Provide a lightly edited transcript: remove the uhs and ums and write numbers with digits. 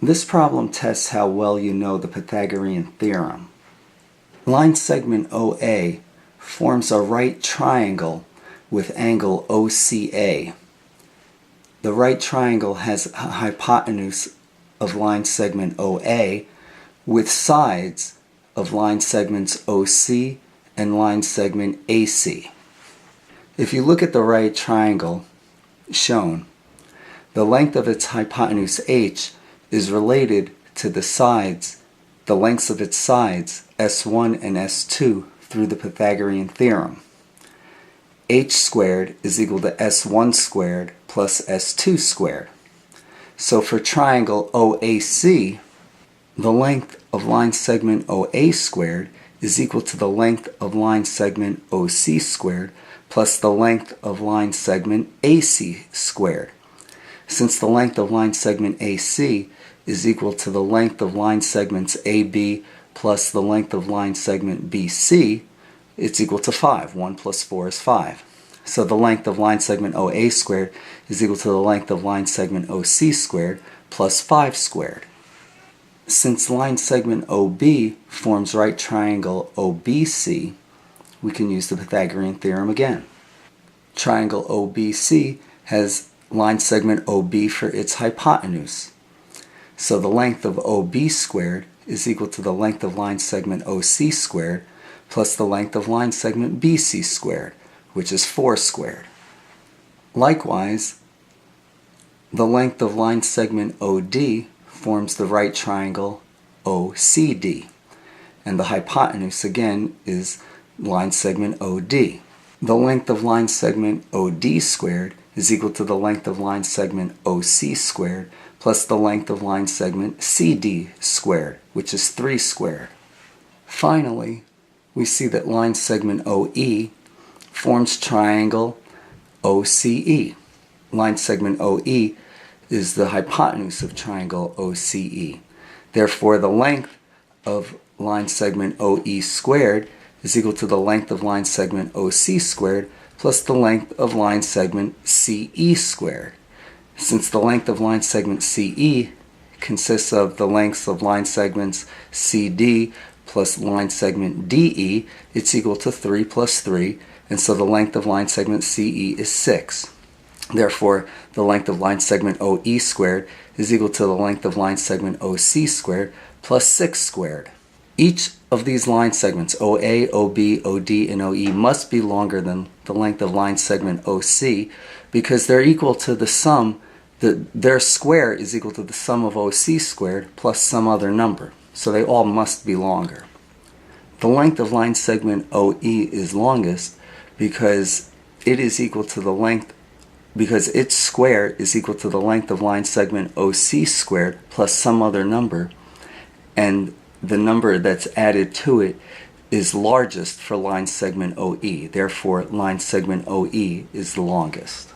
This problem tests how well you know the Pythagorean theorem. Line segment OA forms a right triangle with angle OCA. The right triangle has a hypotenuse of line segment OA with sides of line segments OC and line segment AC. If you look at the right triangle shown, the length of its hypotenuse h is related to the lengths of its sides S1 and S2 through the Pythagorean theorem. H squared is equal to S1 squared plus S2 squared. So for triangle OAC, the length of line segment OA squared is equal to the length of line segment OC squared plus the length of line segment AC squared. Since the length of line segment AC is equal to the length of line segments AB plus the length of line segment BC, it's equal to 5. 1 plus 4 is 5. So the length of line segment OA squared is equal to the length of line segment OC squared plus 5 squared. Since line segment OB forms right triangle OBC, we can use the Pythagorean theorem again. Triangle OBC has line segment OB for its hypotenuse. So the length of OB squared is equal to the length of line segment OC squared plus the length of line segment BC squared, which is 4 squared. Likewise, the length of line segment OD forms the right triangle OCD, and the hypotenuse again is line segment OD. The length of line segment OD squared is equal to the length of line segment OC squared plus the length of line segment CD squared, which is 3 squared. Finally, we see that line segment OE forms triangle OCE. Line segment OE is the hypotenuse of triangle OCE. Therefore, the length of line segment OE squared is equal to the length of line segment OC squared plus the length of line segment CE squared. Since the length of line segment CE consists of the lengths of line segments CD plus line segment DE, it's equal to 3 plus 3, and so the length of line segment CE is 6. Therefore, the length of line segment OE squared is equal to the length of line segment OC squared plus 6 squared. Each of these line segments, OA, OB, OD, and OE, must be longer than the length of line segment OC because they're equal to the sum, their square is equal to the sum of OC squared plus some other number. So they all must be longer. The length of line segment OE is longest because it is equal to the length, because its square is equal to the length of line segment OC squared plus some other number, and the number that's added to it is largest for line segment OE. Therefore, line segment OE is the longest.